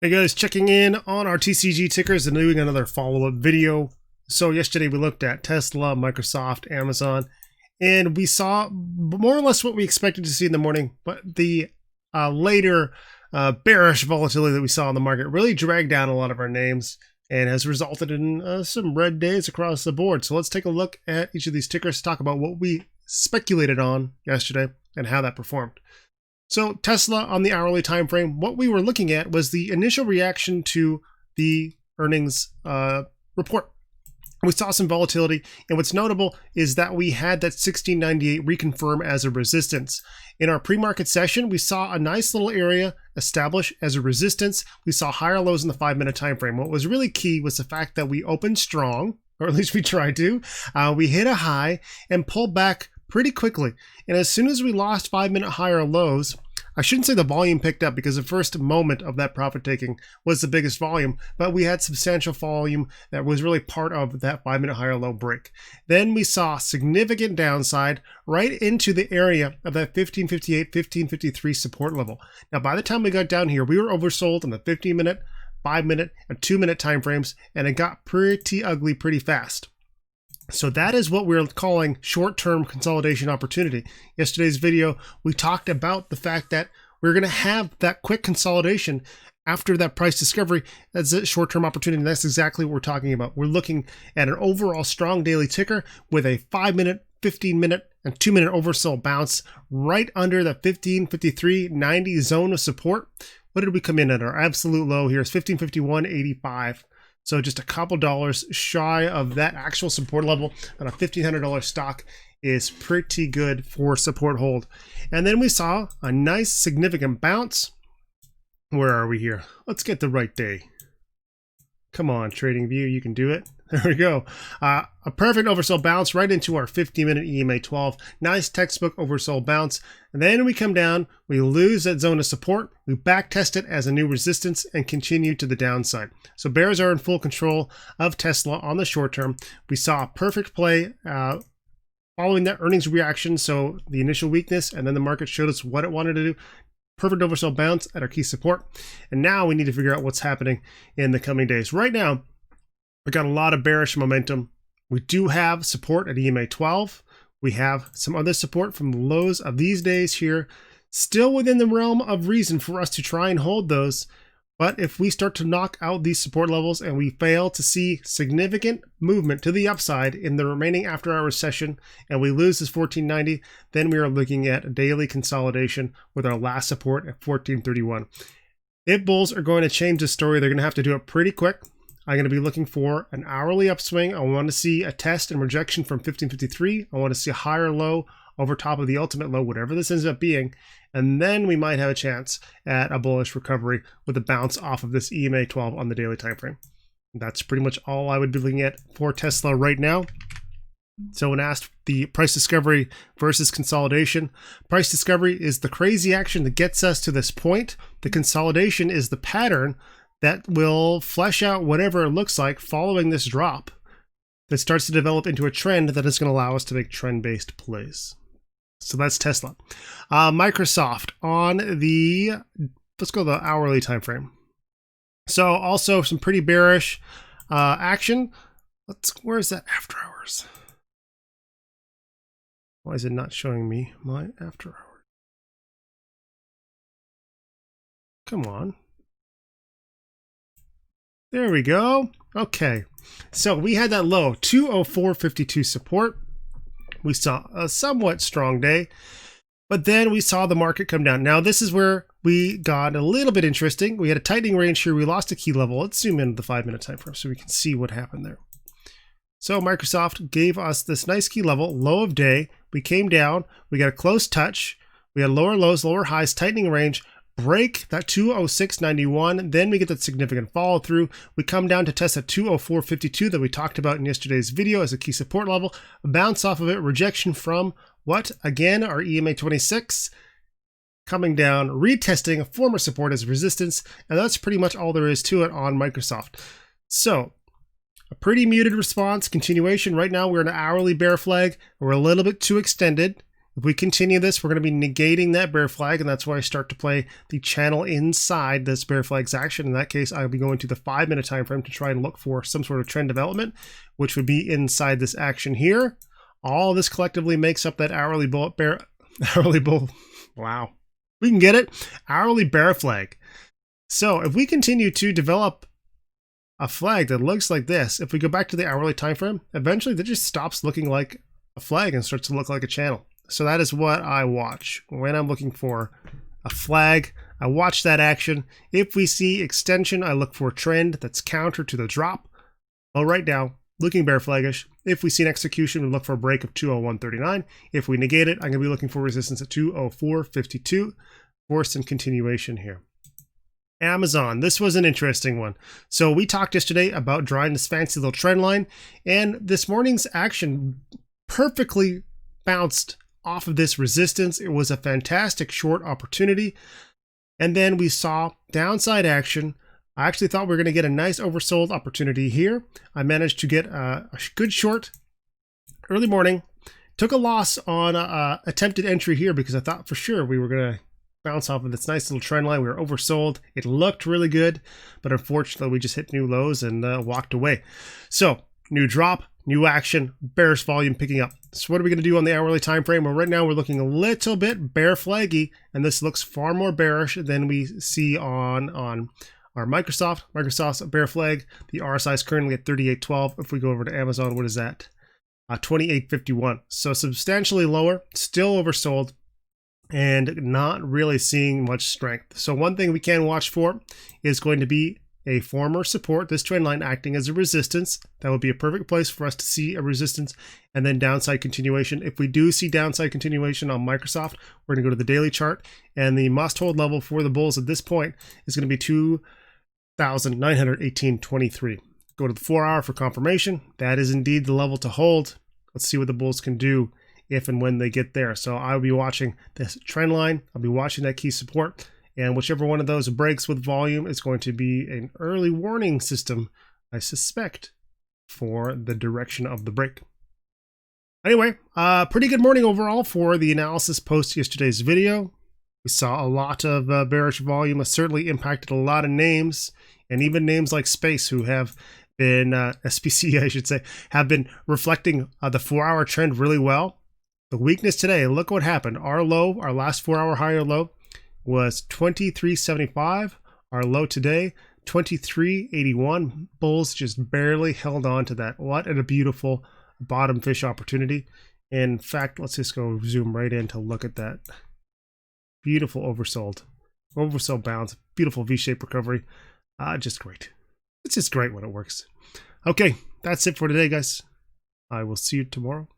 Hey guys, checking in on our TCG tickers and doing another follow-up video. So yesterday we looked at Tesla, Microsoft, Amazon, and we saw more or less what we expected to see in the morning, but the later bearish volatility that we saw in the market really dragged down a lot of our names and has resulted in some red days across the board. So let's take a look at each of these tickers, talk about what we speculated on yesterday and how that performed. So Tesla on the hourly time frame, what we were looking at was the initial reaction to the earnings report. We saw some volatility, and what's notable is that we had that 1698 reconfirm as a resistance. In our pre-market session, we saw a nice little area establish as a resistance. We saw higher lows in the 5-minute time frame. What was really key was the fact that we opened strong, or at least we tried to. We hit a high and pulled back pretty quickly. And as soon as we lost 5-minute higher lows, I shouldn't say the volume picked up because the first moment of that profit taking was the biggest volume, but we had substantial volume that was really part of that 5-minute higher low break. Then we saw significant downside right into the area of that 1558, 1553 support level. Now, by the time we got down here, we were oversold in the 15-minute, 5-minute, and 2-minute time frames, and it got pretty ugly pretty fast. So that is what we're calling short-term consolidation opportunity. Yesterday's video, we talked about the fact that we're going to have that quick consolidation after that price discovery as a short-term opportunity. And that's exactly what we're talking about. We're looking at an overall strong daily ticker with a 5-minute, 15-minute, and 2-minute oversold bounce right under the 1553.90 zone of support. What did we come in at? Our absolute low here is 1551.85. So just a couple dollars shy of that actual support level, and a $1,500 stock is pretty good for support hold. And then we saw a nice significant bounce. Where are we here? Let's get the right day. Come on, TradingView, you can do it. There we go. A perfect oversold bounce right into our 50-minute EMA 12. Nice textbook oversold bounce. And then we come down, we lose that zone of support, we back test it as a new resistance and continue to the downside. So bears are in full control of Tesla on the short term. We saw a perfect play following that earnings reaction. So the initial weakness, and then the market showed us what it wanted to do. Perfect oversold bounce at our key support. And now we need to figure out what's happening in the coming days. Right now, we got a lot of bearish momentum. We do have support at EMA 12. We have some other support from the lows of these days here, still within the realm of reason for us to try and hold those. But if we start to knock out these support levels and we fail to see significant movement to the upside in the remaining after-hours session and we lose this 1490, then we are looking at a daily consolidation with our last support at 1431. If bulls are going to change the story, they're going to have to do it pretty quick. I'm going to be looking for an hourly upswing. I want to see a test and rejection from 1553. I want to see a higher low over top of the ultimate low, whatever this ends up being. And then we might have a chance at a bullish recovery with a bounce off of this EMA 12 on the daily time frame. That's pretty much all I would be looking at for Tesla right now. So when asked the price discovery versus consolidation, price discovery is the crazy action that gets us to this point. The consolidation is the pattern that will flesh out whatever it looks like following this drop that starts to develop into a trend that is going to allow us to make trend-based plays. So that's Tesla. Microsoft on the, let's go to the hourly time frame. So also some pretty bearish action. Where's that after hours? Why is it not showing me my after hours? Come on. There we go. Okay, so we had that low 204.52 support. We saw a somewhat strong day, but then we saw the market come down. Now this is where we got a little bit interesting. We had a tightening range here. We lost a key level. Let's zoom into the 5-minute time frame so we can see what happened there. So Microsoft gave us this nice key level, low of day. We came down. We got a close touch. We had lower lows, lower highs, tightening range. Break that 206.91, then we get that significant follow through. We come down to test that 204.52 that we talked about in yesterday's video as a key support level. A bounce off of it, rejection from what? Again, our EMA 26. Coming down, retesting a former support as resistance, and that's pretty much all there is to it on Microsoft. So, a pretty muted response, continuation. Right now we're in an hourly bear flag. We're a little bit too extended. If we continue this, we're going to be negating that bear flag, and that's why I start to play the channel inside this bear flag's action. In that case, I'll be going to the 5-minute time frame to try and look for some sort of trend development, which would be inside this action here. All this collectively makes up that hourly bull. Wow, we can get it. Hourly bear flag. So if we continue to develop a flag that looks like this, if we go back to the hourly time frame, eventually that just stops looking like a flag and starts to look like a channel. So that is what I watch when I'm looking for a flag. I watch that action. If we see extension, I look for a trend that's counter to the drop. Well, right now, looking bear flaggish. If we see an execution, we look for a break of 201.39. If we negate it, I'm going to be looking for resistance at 204.52. Forced in continuation here. Amazon, this was an interesting one. So we talked yesterday about drawing this fancy little trend line, and this morning's action perfectly bounced off of this resistance. It was a fantastic short opportunity. And then we saw downside action. I actually thought we were going to get a nice oversold opportunity here. I managed to get a good short early morning. Took a loss on attempted entry here because I thought for sure we were going to bounce off of this nice little trend line. We were oversold. It looked really good, but unfortunately we just hit new lows and walked away. So new drop, new action, bearish volume picking up. So what are we going to do on the hourly time frame? Well, right now we're looking a little bit bear flaggy, and this looks far more bearish than we see on our Microsoft. Microsoft's a bear flag. The RSI is currently at 38.12. If we go over to Amazon, what is that? 28.51. So substantially lower, still oversold, and not really seeing much strength. So one thing we can watch for is going to be a former support, this trend line acting as a resistance. That would be a perfect place for us to see a resistance and then downside continuation. If we do see downside continuation on Microsoft, we're going to go to the daily chart, and the must hold level for the bulls at this point is going to be 2,918.23. Go to the 4-hour for confirmation. That is indeed the level to hold. Let's see what the bulls can do if and when they get there. So I'll be watching this trend line. I'll be watching that key support. And whichever one of those breaks with volume is going to be an early warning system, I suspect, for the direction of the break. Anyway, pretty good morning overall for the analysis post yesterday's video. We saw a lot of bearish volume. It certainly impacted a lot of names, and even names like Space, who have been, SPC I should say, have been reflecting the 4-hour trend really well. The weakness today, look what happened. Our low, our last 4-hour higher low, was 23.75. Our low today, 23.81. Bulls just barely held on to that. What a beautiful bottom fish opportunity. In fact, let's just go zoom right in to look at that. Beautiful oversold bounce, beautiful V-shaped recovery. Just great. It's just great when it works. Okay, that's it for today, guys. I will see you tomorrow.